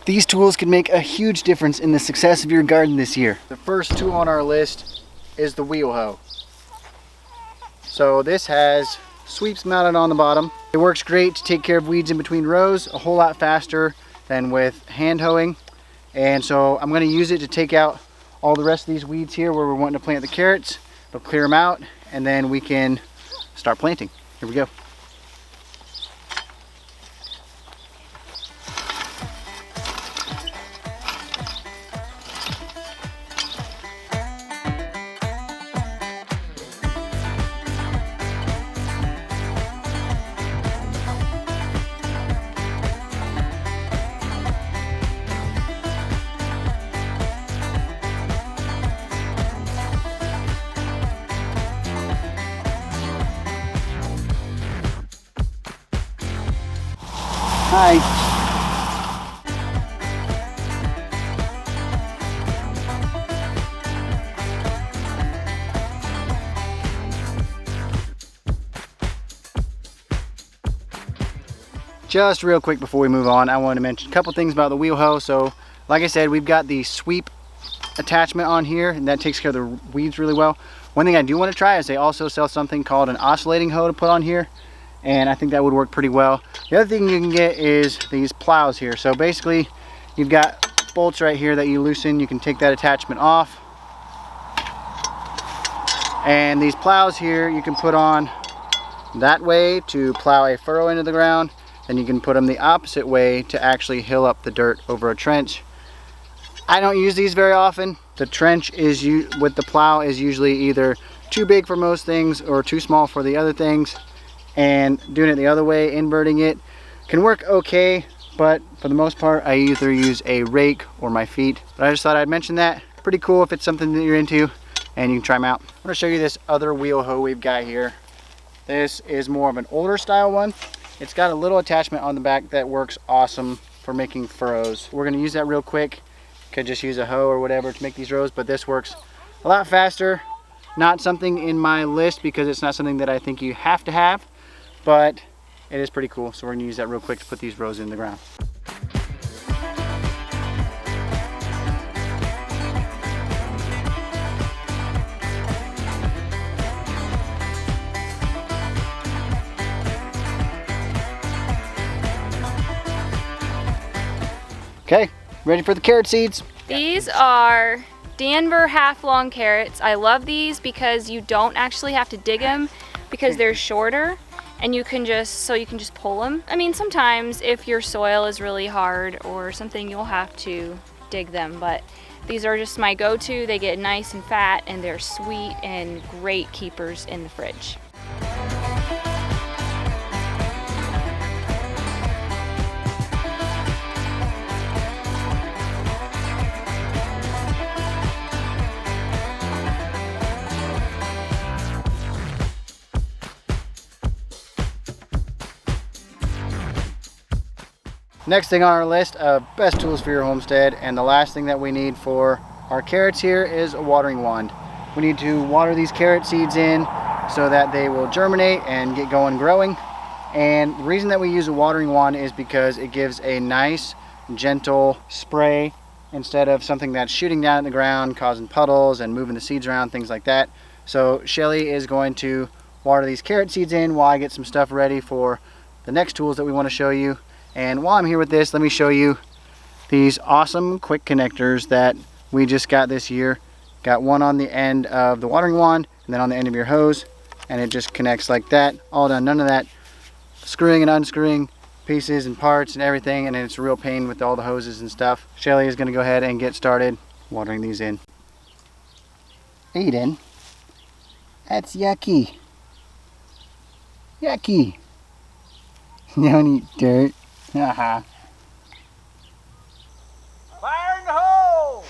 These tools can make a huge difference in the success of your garden this year. The first tool on our list is the wheel hoe. So this has sweeps mounted on the bottom. It works great to take care of weeds in between rows, a whole lot faster than with hand hoeing. And so I'm going to use it to take out all the rest of these weeds here where we're wanting to plant the carrots. It'll clear them out and then we can start planting. Here we go. Hi. Just real quick before we move on, I wanted to mention a couple things about the wheel hoe. So like I said, we've got the sweep attachment on here and that takes care of the weeds really well. One thing I do want to try is they also sell something called an oscillating hoe to put on here, and I think that would work pretty well. The other thing you can get is these plows here. So basically you've got bolts right here that you loosen. You can take that attachment off, and these plows here you can put on that way to plow a furrow into the ground, and you can put them the opposite way to actually hill up the dirt over a trench. I don't use these very often. The trench is with the plow is usually either too big for most things or too small for the other things, and doing it the other way, inverting it, can work okay, but for the most part I either use a rake or my feet. But I just thought I'd mention that. Pretty cool if it's something that you're into and you can try them out. I'm going to show you this other wheel hoe we've got here. This is more of an older style one. It's got a little attachment on the back that works awesome for making furrows. We're going to use that real quick. Could just use a hoe or whatever to make these rows, but this works a lot faster. Not something in my list because it's not something that I think you have to have, but it is pretty cool. So we're going to use that real quick to put these rows in the ground. Okay, ready for the carrot seeds? These are Denver half-long carrots. I love these because you don't actually have to dig them because they're shorter, and you can just pull them. I mean, sometimes if your soil is really hard or something, you'll have to dig them, but these are just my go-to. They get nice and fat and they're sweet and great keepers in the fridge. Next thing on our list of best tools for your homestead, and the last thing that we need for our carrots here, is a watering wand. We need to water these carrot seeds in so that they will germinate and get going growing. And the reason that we use a watering wand is because it gives a nice gentle spray instead of something that's shooting down at the ground causing puddles and moving the seeds around, things like that. So Shelly is going to water these carrot seeds in while I get some stuff ready for the next tools that we want to show you. And while I'm here with this, let me show you these awesome quick connectors that we just got this year. Got one on the end of the watering wand and then on the end of your hose, and it just connects like that. All done, none of that screwing and unscrewing pieces and parts and everything, and it's a real pain with all the hoses and stuff. Shelly is going to go ahead and get started watering these in. Aiden, that's yucky. Yucky. You don't eat dirt. Haha. Fire in the hole!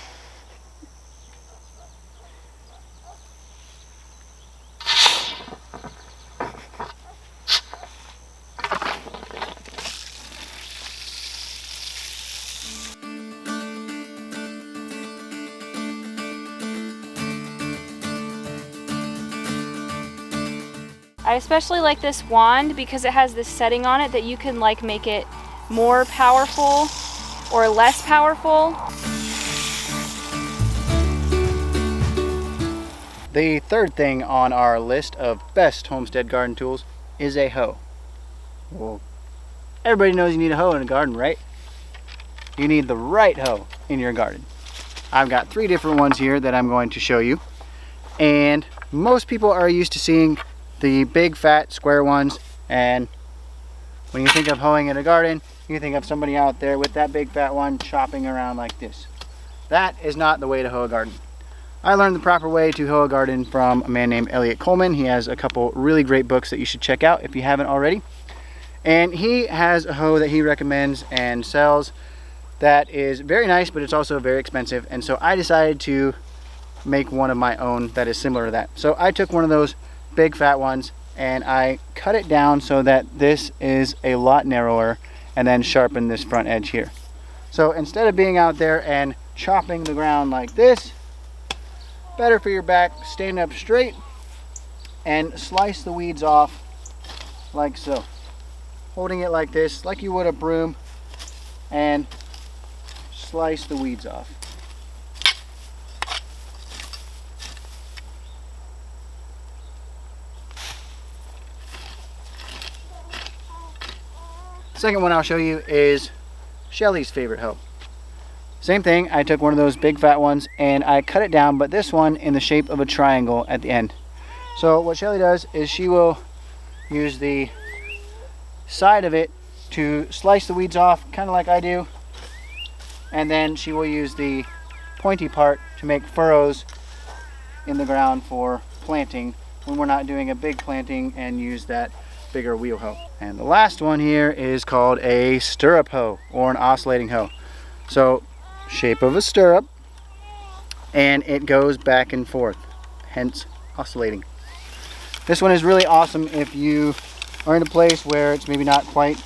I especially like this wand because it has this setting on it that you can like make it more powerful or less powerful. The third thing on our list of best homestead garden tools is a hoe. Well, everybody knows you need a hoe in a garden, right? You need the right hoe in your garden. I've got 3 different ones here that I'm going to show you. And most people are used to seeing the big fat square ones, and when you think of hoeing in a garden, you think of somebody out there with that big fat one chopping around like this. That is not the way to hoe a garden. I learned the proper way to hoe a garden from a man named Elliot Coleman. He has a couple really great books that you should check out if you haven't already. And he has a hoe that he recommends and sells that is very nice, but it's also very expensive. And so I decided to make one of my own that is similar to that. So I took one of those big fat ones and I cut it down so that this is a lot narrower, and then sharpened this front edge here. So instead of being out there and chopping the ground like this, better for your back, stand up straight and slice the weeds off like so. Holding it like this, like you would a broom, and slice the weeds off. Second one I'll show you is Shelly's favorite hoe. Same thing, I took one of those big fat ones and I cut it down, but this one in the shape of a triangle at the end. So what Shelly does is she will use the side of it to slice the weeds off, kind of like I do, and then she will use the pointy part to make furrows in the ground for planting when we're not doing a big planting, and use that bigger wheel hoe. And the last one here is called a stirrup hoe or an oscillating hoe. So shape of a stirrup, and it goes back and forth, hence oscillating. This one is really awesome if you are in a place where it's maybe not quite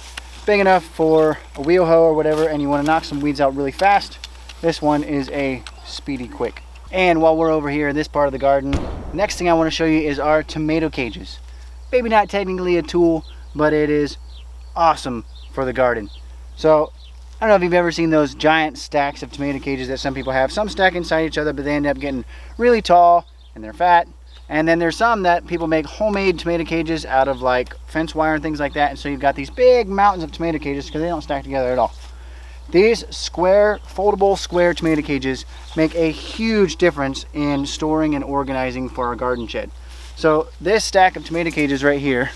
big enough for a wheel hoe or whatever, and you want to knock some weeds out really fast. This one is a speedy quick. And while we're over here in this part of the garden, next thing I want to show you is our tomato cages. Maybe not technically a tool, but it is awesome for the garden. So I don't know if you've ever seen those giant stacks of tomato cages that some people have. Some stack inside each other, but they end up getting really tall and they're fat. And then there's some that people make homemade tomato cages out of like fence wire and things like that. And so you've got these big mountains of tomato cages because they don't stack together at all. These square, foldable square tomato cages make a huge difference in storing and organizing for our garden shed. So this stack of tomato cages right here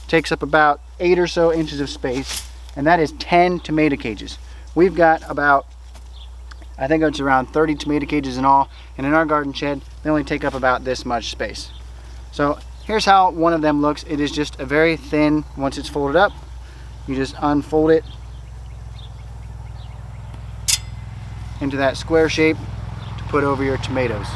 takes up about 8 or so inches of space, and that is 10 tomato cages. We've got about, I think it's around 30 tomato cages in all, and in our garden shed they only take up about this much space. So here's how one of them looks. It is just a very thin, once it's folded up, you just unfold it into that square shape to put over your tomatoes.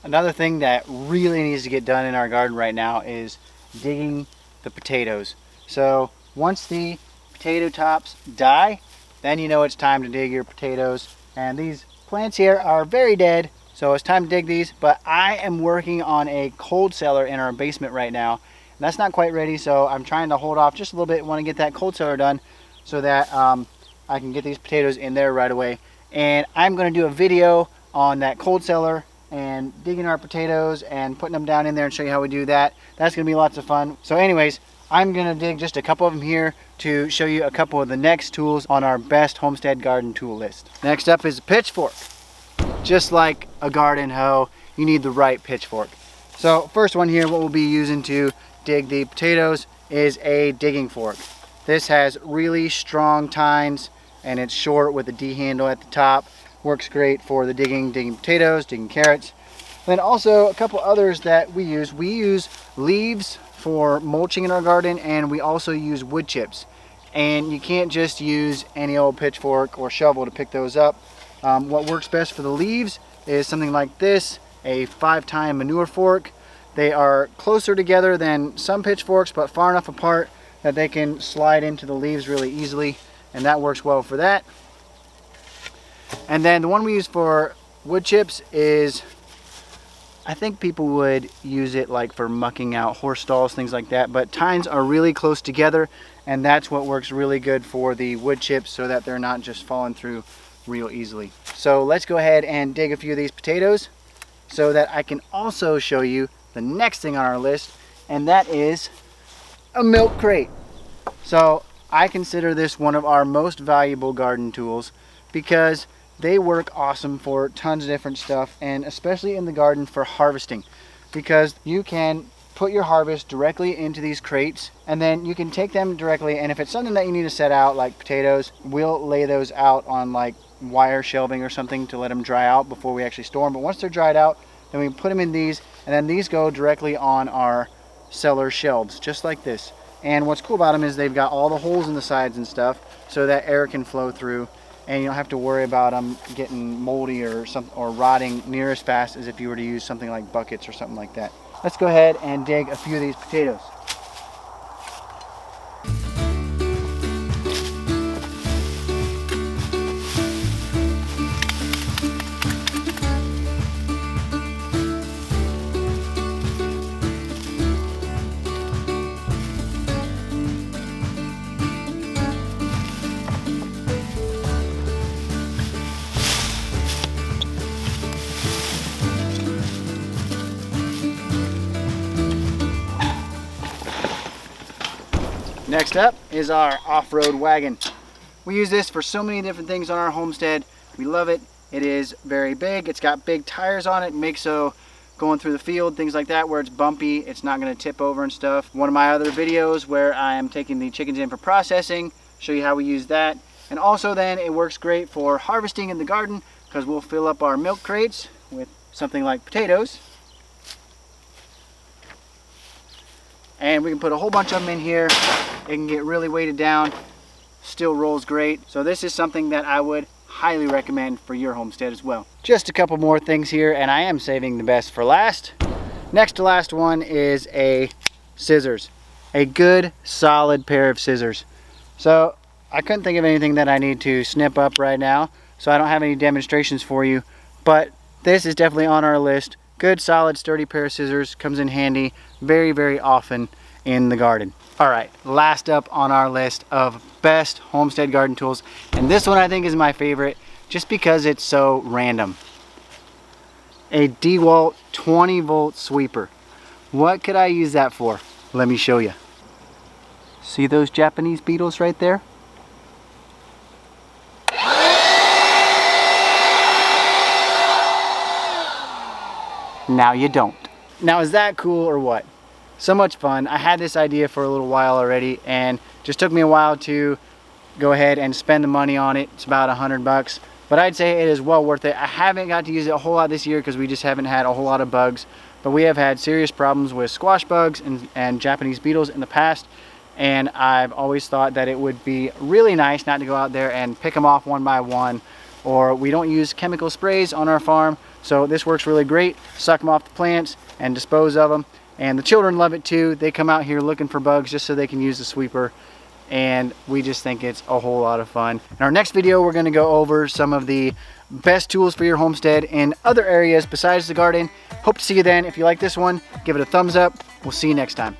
Another thing that really needs to get done in our garden right now is digging the potatoes. So once the potato tops die, then you know it's time to dig your potatoes. And these plants here are very dead, so it's time to dig these. But I am working on a cold cellar in our basement right now. And that's not quite ready, so I'm trying to hold off just a little bit. I want to get that cold cellar done so that I can get these potatoes in there right away. And I'm going to do a video on that cold cellar and digging our potatoes and putting them down in there and show you how we do that. That's going to be lots of fun. So anyways, I'm going to dig just a couple of them here to show you a couple of the next tools on our best homestead garden tool list. Next up is a pitchfork. Just like a garden hoe, you need the right pitchfork. So first one here, what we'll be using to dig the potatoes is a digging fork. This has really strong tines and it's short with a D handle at the top. Works great for the digging potatoes, digging carrots. Then also a couple others that we use. We use leaves for mulching in our garden, and we also use wood chips. And you can't just use any old pitchfork or shovel to pick those up. What works best for the leaves is something like this, a 5-tine manure fork. They are closer together than some pitchforks, but far enough apart that they can slide into the leaves really easily, and that works well for that. And then the one we use for wood chips is I think people would use it like for mucking out horse stalls, things like that, but tines are really close together, and that's what works really good for the wood chips so that they're not just falling through real easily. So let's go ahead and dig a few of these potatoes so that I can also show you the next thing on our list, and that is a milk crate. So I consider this one of our most valuable garden tools because they work awesome for tons of different stuff, and especially in the garden for harvesting, because you can put your harvest directly into these crates and then you can take them directly, and if it's something that you need to set out like potatoes, we'll lay those out on like wire shelving or something to let them dry out before we actually store them. But once they're dried out, then we put them in these, and then these go directly on our cellar shelves just like this. And what's cool about them is they've got all the holes in the sides and stuff so that air can flow through, and you don't have to worry about them getting moldy or rotting near as fast as if you were to use something like buckets or something like that. Let's go ahead and dig a few of these potatoes. Next up is our off-road wagon. We use this for so many different things on our homestead. We love it. It is very big. It's got big tires on it. Makes so going through the field, things like that, where it's bumpy, it's not going to tip over and stuff. One of my other videos where I am taking the chickens in for processing, show you how we use that. And also then it works great for harvesting in the garden, because we'll fill up our milk crates with something like potatoes. And we can put a whole bunch of them in here. It can get really weighted down, still rolls great. So this is something that I would highly recommend for your homestead as well. Just a couple more things here, and I am saving the best for last. Next to last one is a scissors. A good solid pair of scissors. So I couldn't think of anything that I need to snip up right now, so I don't have any demonstrations for you, but this is definitely on our list. Good solid sturdy pair of scissors, comes in handy very, very often in the garden. All right, last up on our list of best homestead garden tools, and this one I think is my favorite just because it's so random. A DeWalt 20-volt sweeper. What could I use that for? Let me show you. See those Japanese beetles right there? Now you don't. Now is that cool or what? So much fun. I had this idea for a little while already, and just took me a while to go ahead and spend the money on it. It's about $100, but I'd say it is well worth it. I haven't got to use it a whole lot this year because we just haven't had a whole lot of bugs, but we have had serious problems with squash bugs and Japanese beetles in the past, and I've always thought that it would be really nice not to go out there and pick them off one by one, or we don't use chemical sprays on our farm, so this works really great. Suck them off the plants and dispose of them. And the children love it too. They come out here looking for bugs just so they can use the sweeper, and we just think it's a whole lot of fun. In our next video, we're going to go over some of the best tools for your homestead in other areas besides the garden. Hope to see you then. If you like this one, give it a thumbs up. We'll see you next time.